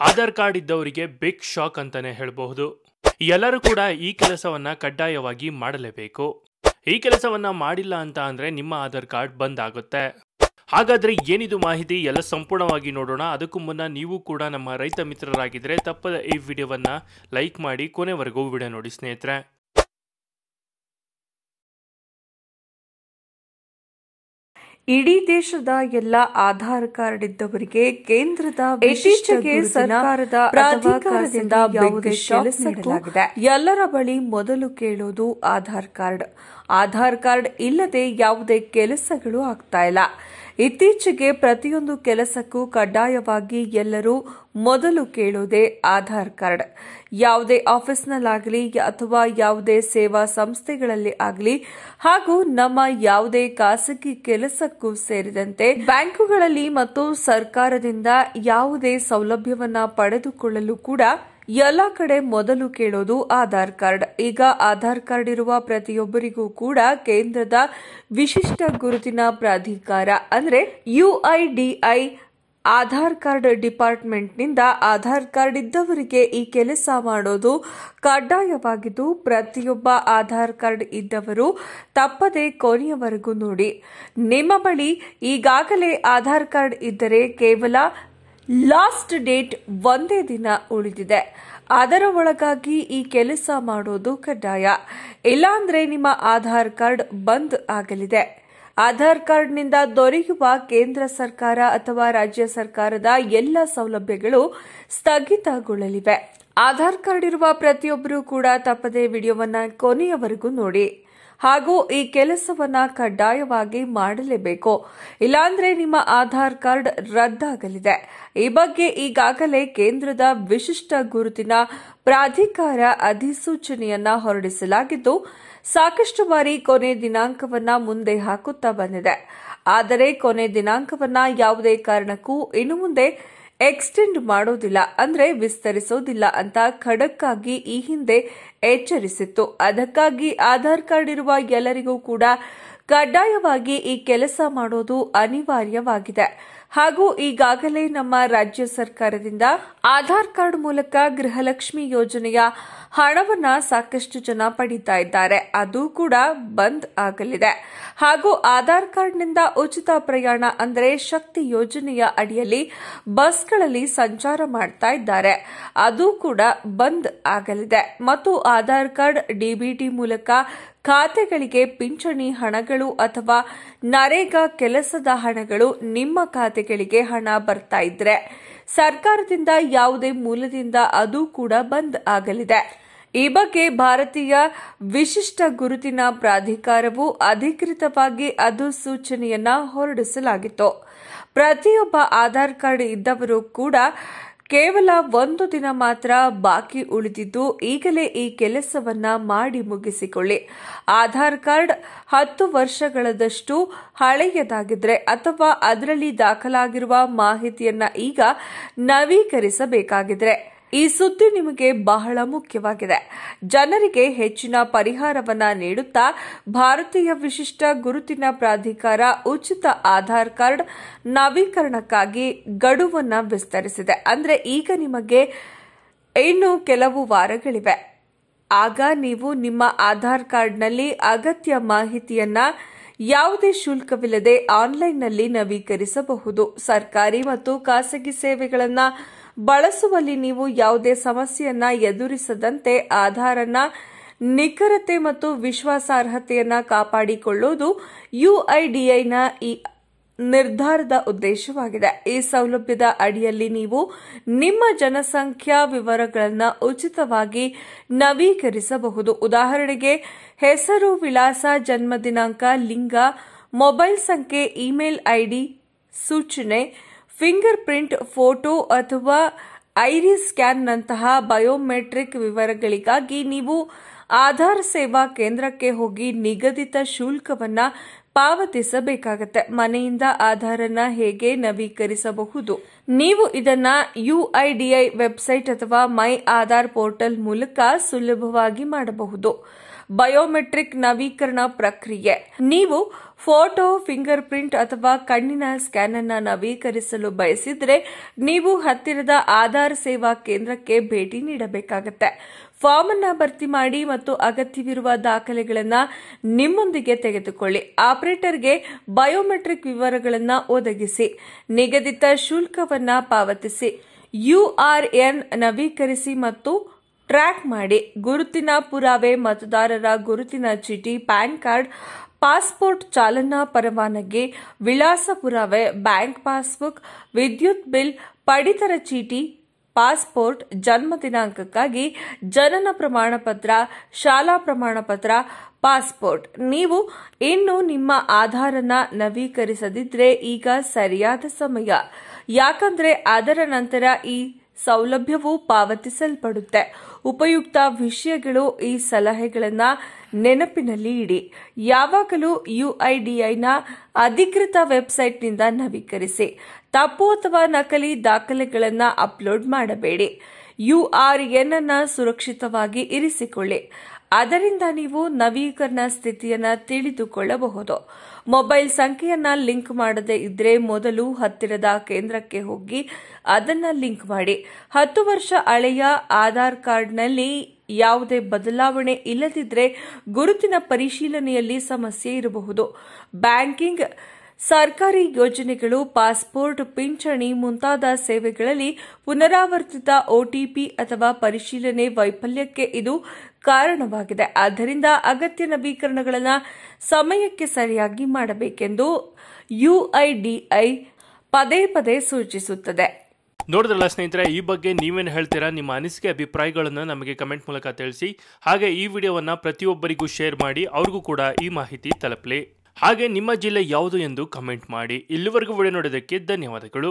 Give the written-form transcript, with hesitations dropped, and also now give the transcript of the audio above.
Aadhaar card ಇದ್ದವರಿಗೆ big shock ಅಂತಾನೆ ಹೇಳಬಹುದು. ಎಲ್ಲರೂ ಕೂಡ ಈ ಕೆಲಸವನ್ನ ಕಡ್ಡಾಯವಾಗಿ ಮಾಡಲೇಬೇಕು. ಈ ಕೆಲಸವನ್ನ ಮಾಡಿಲ್ಲ ಅಂತ ಅಂದ್ರೆ ನಿಮ್ಮ ಆಧಾರ್ ಕಾರ್ಡ್ ಬಂದ್ ಆಗುತ್ತೆ. ಹಾಗಾದ್ರೆ ಏನಿದು ಮಾಹಿತಿ ಎಲ್ಲ ಸಂಪೂರ್ಣವಾಗಿ ನೋಡೋಣ. ಅದಕ್ಕೂ ಮುನ್ನ ನೀವು ಕೂಡ ನಮ್ಮ ರೈತ ಮಿತ್ರರಾಗಿದ್ರೆ ತಪ್ಪದ ಈ ವಿಡಿಯೋವನ್ನ ಲೈಕ್ ಮಾಡಿ ಕೊನೆವರೆಗೂ ವಿಡಿಯೋ ನೋಡಿ ಸ್ನೇಹಿತರೆ. ಇಡೀ ದೇಶದ ಎಲ್ಲ ಆಧಾರ್ ಕಾರ್ಡ್ ಇದ್ದವರಿಗೆ ಕೇಂದ್ರದ ಇತ್ತೀಚೆಗೆ ಸರ್ಕಾರದ ಪ್ರಾಧಿಕಾರದಿಂದ ಯಾವುದೇ ಕೆಲಸ ಎಲ್ಲರ ಬಳಿ ಮೊದಲು ಕೇಳೋದು ಆಧಾರ್ ಕಾರ್ಡ್. ಆಧಾರ್ ಕಾರ್ಡ್ ಇಲ್ಲದೆ ಯಾವುದೇ ಕೆಲಸಗಳು ಆಗ್ತಾ ಇಲ್ಲ. ಇತ್ತೀಚೆಗೆ ಪ್ರತಿಯೊಂದು ಕೆಲಸಕ್ಕೂ ಕಡ್ಡಾಯವಾಗಿ ಎಲ್ಲರೂ ಮೊದಲು ಕೇಳೋದೇ ಆಧಾರ್ ಕಾರ್ಡ್. ಯಾವುದೇ ಆಫೀಸ್ನಲ್ಲಾಗಲಿ ಅಥವಾ ಯಾವುದೇ ಸೇವಾ ಸಂಸ್ಥೆಗಳಲ್ಲಿ ಆಗಲಿ ಹಾಗೂ ನಮ್ಮ ಯಾವುದೇ ಖಾಸಗಿ ಕೆಲಸಕ್ಕೂ ಸೇರಿದಂತೆ ಬ್ಯಾಂಕುಗಳಲ್ಲಿ ಮತ್ತು ಸರ್ಕಾರದಿಂದ ಯಾವುದೇ ಸೌಲಭ್ಯವನ್ನ ಪಡೆದುಕೊಳ್ಳಲು ಕೂಡ ಎಲ್ಲ ಕಡೆ ಮೊದಲು ಕೇಳೋದು ಆಧಾರ್ ಕಾರ್ಡ್. ಈಗ ಆಧಾರ್ ಕಾರ್ಡ್ ಇರುವ ಪ್ರತಿಯೊಬ್ಬರಿಗೂ ಕೂಡ ಕೇಂದ್ರದ ವಿಶಿಷ್ಟ ಗುರುತಿನ ಪ್ರಾಧಿಕಾರ ಅಂದ್ರೆ UIDAI ಆಧಾರ್ ಕಾರ್ಡ್ ಡಿಪಾರ್ಟ್ಮೆಂಟ್ನಿಂದ ಆಧಾರ್ ಕಾರ್ಡ್ ಇದ್ದವರಿಗೆ ಈ ಕೆಲಸ ಮಾಡೋದು ಕಡ್ಡಾಯವಾಗಿದ್ದು, ಪ್ರತಿಯೊಬ್ಬ ಆಧಾರ್ ಕಾರ್ಡ್ ಇದ್ದವರು ತಪ್ಪದೆ ಕೊನೆಯವರೆಗೂ ನೋಡಿ. ನಿಮ್ಮ ಬಳಿ ಈಗಾಗಲೇ ಆಧಾರ್ ಕಾರ್ಡ್ ಇದ್ದರೆ ಕೇವಲ ಲಾಸ್ಟ್ ಡೇಟ್ ಒಂದೇ ದಿನ ಉಳಿದಿದೆ, ಅದರ ಒಳಗಾಗಿ ಈ ಕೆಲಸ ಮಾಡೋದು ಕಡ್ಡಾಯ. ಇಲ್ಲಾಂದ್ರೆ ನಿಮ್ಮ ಆಧಾರ್ ಕಾರ್ಡ್ ಬಂದ್ ಆಗಲಿದೆ. ಆಧಾರ್ ಕಾರ್ಡ್ನಿಂದ ದೊರೆಯುವ ಕೇಂದ್ರ ಸರ್ಕಾರ ಅಥವಾ ರಾಜ್ಯ ಸರ್ಕಾರದ ಎಲ್ಲ ಸೌಲಭ್ಯಗಳು ಸ್ಥಗಿತಗೊಳ್ಳಲಿವೆ. ಆಧಾರ್ ಕಾರ್ಡ್ ಇರುವ ಪ್ರತಿಯೊಬ್ಬರೂ ಕೂಡ ತಪ್ಪದೆ ವಿಡಿಯೋವನ್ನ ಕೊನೆಯವರೆಗೂ ನೋಡಿ ಹಾಗೂ ಈ ಕೆಲಸವನ್ನ ಕಡ್ಡಾಯವಾಗಿ ಮಾಡಲೇಬೇಕು. ಇಲ್ಲಾಂದ್ರೆ ನಿಮ್ಮ ಆಧಾರ್ ಕಾರ್ಡ್ ರದ್ದಾಗಲಿದೆ. ಈ ಬಗ್ಗೆ ಈಗಾಗಲೇ ಕೇಂದ್ರದ ವಿಶಿಷ್ಟ ಗುರುತಿನ ಪ್ರಾಧಿಕಾರ ಅಧಿಸೂಚನೆಯನ್ನ ಹೊರಡಿಸಲಾಗಿದ್ದು, ಸಾಕಷ್ಟು ಬಾರಿ ಕೊನೆ ದಿನಾಂಕವನ್ನ ಮುಂದೆ ಹಾಕುತ್ತಾ ಬಂದಿದೆ. ಆದರೆ ಕೊನೆ ದಿನಾಂಕವನ್ನ ಯಾವುದೇ ಕಾರಣಕ್ಕೂ ಇನ್ನು ಮುಂದೆ ಎಕ್ಸ್ಟೆಂಡ್ ಮಾಡೋದಿಲ್ಲ, ಅಂದ್ರೆ ವಿಸ್ತರಿಸೋದಿಲ್ಲ ಅಂತ ಖಡಕ್ ಆಗಿ ಈ ಹಿಂದೆ ಎಚ್ಚರಿಸಿತ್ತು. ಅದಕ್ಕಾಗಿ ಆಧಾರ್ ಕಾರ್ಡ್ ಇರುವ ಎಲ್ಲರಿಗೂ ಕೂಡ ಕಡ್ಡಾಯವಾಗಿ ಈ ಕೆಲಸ ಮಾಡೋದು ಅನಿವಾರ್ಯವಾಗಿದೆ. ಹಾಗೂ ಈಗಾಗಲೇ ನಮ್ಮ ರಾಜ್ಯ ಸರ್ಕಾರದಿಂದ ಆಧಾರ್ ಕಾರ್ಡ್ ಮೂಲಕ ಗೃಹಲಕ್ಷ್ಮಿ ಯೋಜನೆಯ ಹಣವನ್ನ ಸಾಕಷ್ಟು ಜನ ಪಡೀತಾ ಇದ್ದಾರೆ. ಅದು ಕೂಡ ಬಂದ್ ಆಗಲಿದೆ. ಹಾಗೂ ಆಧಾರ್ ಕಾರ್ಡ್ನಿಂದ ಉಚಿತ ಪ್ರಯಾಣ ಅಂದರೆ ಶಕ್ತಿ ಯೋಜನೆಯ ಅಡಿಯಲ್ಲಿ ಬಸ್ಗಳಲ್ಲಿ ಸಂಚಾರ ಮಾಡ್ತಾ ಇದ್ದಾರೆ, ಅದು ಕೂಡ ಬಂದ್ ಆಗಲಿದೆ. ಮತ್ತು ಆಧಾರ್ ಕಾರ್ಡ್ DBT ಮೂಲಕ ಖಾತೆಗಳಿಗೆ ಪಿಂಚಣಿ ಹಣಗಳು ಅಥವಾ ನರೇಗಾ ಕೆಲಸದ ಹಣಗಳು ನಿಮ್ಮ ಖಾತೆಗಳಿಗೆ ಹಣ ಬರ್ತಾ ಇದ್ರೆ ಸರ್ಕಾರದಿಂದ ಯಾವುದೇ ಮೂಲದಿಂದ ಅದು ಕೂಡ ಬಂದ್ ಆಗಲಿದೆ. ಈ ಬಗ್ಗೆ ಭಾರತೀಯ ವಿಶಿಷ್ಟ ಗುರುತಿನ ಪ್ರಾಧಿಕಾರವು ಅಧಿಕೃತವಾಗಿ ಅಧಿಸೂಚನೆಯನ್ನ ಹೊರಡಿಸಲಾಗಿತ್ತು. ಪ್ರತಿಯೊಬ್ಬ ಆಧಾರ್ ಕಾರ್ಡ್ ಇದ್ದವರು ಕೂಡ ಕೇವಲ ಒಂದು ದಿನ ಮಾತ್ರ ಬಾಕಿ ಉಳಿದಿದ್ದು, ಈಗಲೇ ಈ ಕೆಲಸವನ್ನ ಮಾಡಿ ಮುಗಿಸಿಕೊಳ್ಳಿ. ಆಧಾರ್ ಕಾರ್ಡ್ 10 ವರ್ಷಗಳದಷ್ಟು ಹಳೆಯದಾಗಿದ್ರೆ ಅಥವಾ ಅದರಲ್ಲಿ ದಾಖಲಾಗಿರುವ ಮಾಹಿತಿಯನ್ನ ಈಗ ನವೀಕರಿಸಬೇಕಾಗಿದ್ರೆ ಈ ಸುದ್ದಿ ನಿಮಗೆ ಬಹಳ ಮುಖ್ಯವಾಗಿದೆ. ಜನರಿಗೆ ಹೆಚ್ಚಿನ ಪರಿಹಾರವನ್ನ ನೀಡುತ್ತಾ ಭಾರತೀಯ ವಿಶಿಷ್ಟ ಗುರುತಿನ ಪ್ರಾಧಿಕಾರ ಉಚಿತ ಆಧಾರ್ ಕಾರ್ಡ್ ನವೀಕರಣಕ್ಕಾಗಿ ಗಡುವನ್ನ ವಿಸ್ತರಿಸಿದೆ. ಅಂದ್ರೆ ಈಗ ನಿಮಗೆ ಇನ್ನು ಕೆಲವು ವಾರಗಳಿವೆ. ಆಗ ನೀವು ನಿಮ್ಮ ಆಧಾರ್ ಕಾರ್ಡ್ನಲ್ಲಿ ಅಗತ್ಯ ಮಾಹಿತಿಯನ್ನ ಯಾವುದೇ ಶುಲ್ಕವಿಲ್ಲದೆ ಆನ್ಲೈನ್ನಲ್ಲಿ ನವೀಕರಿಸಬಹುದು. ಸರ್ಕಾರಿ ಮತ್ತು ಖಾಸಗಿ ಸೇವೆಗಳನ್ನು ಬಳಸುವಲ್ಲಿ ನೀವು ಯಾವುದೇ ಸಮಸ್ಯೆಯನ್ನ ಎದುರಿಸದಂತೆ ಆಧಾರನ ನಿಖರತೆ ಮತ್ತು ವಿಶ್ವಾಸಾರ್ಹತೆಯನ್ನ ಕಾಪಾಡಿಕೊಳ್ಳುವುದು UIDAIನ ಈ ನಿರ್ಧಾರದ ಉದ್ದೇಶವಾಗಿದೆ. ಈ ಸೌಲಭ್ಯದ ಅಡಿಯಲ್ಲಿ ನೀವು ನಿಮ್ಮ ಜನಸಂಖ್ಯಾ ವಿವರಗಳನ್ನು ಉಚಿತವಾಗಿ ನವೀಕರಿಸಬಹುದು. ಉದಾಹರಣೆಗೆ ಹೆಸರು, ವಿಳಾಸ, ಜನ್ಮ ದಿನಾಂಕ, ಲಿಂಗ, ಮೊಬೈಲ್ ಸಂಖ್ಯೆ, ಇಮೇಲ್ ID, ಸೂಚನೆ, ಫಿಂಗರ್ ಪ್ರಿಂಟ್, ಫೋಟೋ ಅಥವಾ ಐರಿಸ್ ಸ್ಕ್ಯಾನ್ನಂತಹ ಬಯೋಮೆಟ್ರಿಕ್ ವಿವರಗಳಿಗಾಗಿ ನೀವು ಆಧಾರ್ ಸೇವಾ ಕೇಂದ್ರಕ್ಕೆ ಹೋಗಿ ನಿಗದಿತ ಶುಲ್ಕವನ್ನ ಪಾವತಿಸಬೇಕಾಗುತ್ತೆ. ಮನೆಯಿಂದ ಆಧಾರನ್ನ ಹೇಗೆ ನವೀಕರಿಸಬಹುದು? ನೀವು ಇದನ್ನ UIDAI ವೆಬ್ಸೈಟ್ ಅಥವಾ ಮೈ ಆಧಾರ್ ಪೋರ್ಟಲ್ ಮೂಲಕ ಸುಲಭವಾಗಿ ಮಾಡಬಹುದು. ಬಯೋಮೆಟ್ರಿಕ್ ನವೀಕರಣ ಪ್ರಕ್ರಿಯೆ. ನೀವು ಫೋಟೋ, ಫಿಂಗರ್ ಪ್ರಿಂಟ್ ಅಥವಾ ಕಣ್ಣಿನ ಸ್ಕ್ಯಾನ್ ಅನ್ನು ನವೀಕರಿಸಲು ಬಯಸಿದರೆ ನೀವು ಹತ್ತಿರದ ಆಧಾರ್ ಸೇವಾ ಕೇಂದ್ರಕ್ಕೆ ಭೇಟಿ ನೀಡಬೇಕಾಗುತ್ತೆ. ಫಾರ್ಮ್ ಅನ್ನು ಭರ್ತಿ ಮಾಡಿ ಮತ್ತು ಅಗತ್ಯವಿರುವ ದಾಖಲೆಗಳನ್ನು ನಿಮ್ಮೊಂದಿಗೆ ತೆಗೆದುಕೊಳ್ಳಿ. ಆಪರೇಟರ್ಗೆ ಬಯೋಮೆಟ್ರಿಕ್ ವಿವರಗಳನ್ನು ಒದಗಿಸಿ. ನಿಗದಿತ ಶುಲ್ಕವನ್ನು ಪಾವತಿಸಿ. ಯುಆರ್ಎನ್ ನವೀಕರಿಸಿ ಮತ್ತು ಟ್ರ್ಯಾಕ್ ಮಾಡಿ. ಗುರುತಿನ ಪುರಾವೆ, ಮತದಾರರ ಗುರುತಿನ ಚೀಟಿ, ಪ್ಯಾನ್ ಕಾರ್ಡ್, ಪಾಸ್ಪೋರ್ಟ್, ಚಾಲನಾ ಪರವಾನಗಿ, ವಿಳಾಸ ಪುರಾವೆ, ಬ್ಯಾಂಕ್ ಪಾಸ್ಬುಕ್, ವಿದ್ಯುತ್ ಬಿಲ್, ಪಡಿತರ ಚೀಟಿ, ಪಾಸ್ಪೋರ್ಟ್, ಜನ್ಮ ದಿನಾಂಕಕ್ಕಾಗಿ ಜನನ ಪ್ರಮಾಣ ಪತ್ರ, ಶಾಲಾ ಪ್ರಮಾಣ ಪತ್ರ, ಪಾಸ್ಪೋರ್ಟ್. ನೀವು ಇನ್ನು ನಿಮ್ಮ ಆಧಾರನ್ನ ನವೀಕರಿಸದಿದ್ರೆ ಈಗ ಸರಿಯಾದ ಸಮಯ. ಯಾಕಂದ್ರೆ ಅದರ ನಂತರ ಈ ಸೌಲಭ್ಯವು ಪಾವತಿಸಲ್ಪಡುತ್ತೆ. ಉಪಯುಕ್ತ ವಿಷಯಗಳು, ಈ ಸಲಹೆಗಳನ್ನು ನೆನಪಿನಲ್ಲಿ ಇಡಿ. ಯಾವಾಗಲೂ ಯುಐಡಿಐನ ಅಧಿಕೃತ ವೆಬ್ಸೈಟ್ನಿಂದ ನವೀಕರಿಸಿ. ತಪ್ಪು ಅಥವಾ ನಕಲಿ ದಾಖಲೆಗಳನ್ನು ಅಪ್ಲೋಡ್ ಮಾಡಬೇಡಿ. ಯುಆರ್ಎನ್ ಅನ್ನು ಸುರಕ್ಷಿತವಾಗಿ ಇರಿಸಿಕೊಳ್ಳಿ. ಅದರಿಂದ ನೀವು ನವೀಕರಣ ಸ್ಥಿತಿಯನ್ನು ತಿಳಿದುಕೊಳ್ಳಬಹುದು. ಮೊಬೈಲ್ ಸಂಖ್ಯೆಯನ್ನು ಲಿಂಕ್ ಮಾಡದೇ ಇದ್ರೆ ಮೊದಲು ಹತ್ತಿರದ ಕೇಂದ್ರಕ್ಕೆ ಹೋಗಿ ಅದನ್ನು ಲಿಂಕ್ ಮಾಡಿ. 10 ವರ್ಷ ಹಳೆಯ ಆಧಾರ್ ಕಾರ್ಡ್ನಲ್ಲಿ ಯಾವುದೇ ಬದಲಾವಣೆ ಇಲ್ಲದಿದ್ದರೆ ಗುರುತಿನ ಪರಿಶೀಲನೆಯಲ್ಲಿ ಸಮಸ್ಯೆ ಇರಬಹುದು. ಬ್ಯಾಂಕಿಂಗ್, ಸರ್ಕಾರಿ ಯೋಜನೆಗಳು, ಪಾಸ್ಪೋರ್ಟ್, ಪಿಂಚಣಿ ಮುಂತಾದ ಸೇವೆಗಳಲ್ಲಿ ಪುನರಾವರ್ತಿತ ಒಟಿಪಿ ಅಥವಾ ಪರಿಶೀಲನೆ ವೈಫಲ್ಯಕ್ಕೆ ಇದು ಕಾರಣವಾಗಿದೆ. ಆದ್ದರಿಂದ ಅಗತ್ಯ ನವೀಕರಣಗಳನ್ನು ಸಮಯಕ್ಕೆ ಸರಿಯಾಗಿ ಮಾಡಬೇಕೆಂದು ಯುಐಡಿಐ ಪದೇ ಪದೇ ಸೂಚಿಸುತ್ತದೆ. ನೋಡಿದ್ರಲ್ಲ ಸ್ನೇಹಿತರೆ, ಈ ಬಗ್ಗೆ ನೀವೇನು ಹೇಳ್ತೀರಾ? ನಿಮ್ಮ ಅನಿಸಿಕೆ, ಅಭಿಪ್ರಾಯಗಳನ್ನು ನಮಗೆ ಕಮೆಂಟ್ ಮೂಲಕ ತಿಳಿಸಿ. ಹಾಗೆ ಈ ವಿಡಿಯೋವನ್ನು ಪ್ರತಿಯೊಬ್ಬರಿಗೂ ಶೇರ್ ಮಾಡಿ, ಅವ್ರಿಗೂ ಕೂಡ ಈ ಮಾಹಿತಿ ತಲುಪಲಿ. ಹಾಗೆ ನಿಮ್ಮ ಜಿಲ್ಲೆ ಯಾವುದು ಎಂದು ಕಮೆಂಟ್ ಮಾಡಿ. ಇಲ್ಲಿವರೆಗೂ ವಿಡಿಯೋ ನೋಡೋದಕ್ಕೆ ಧನ್ಯವಾದಗಳು.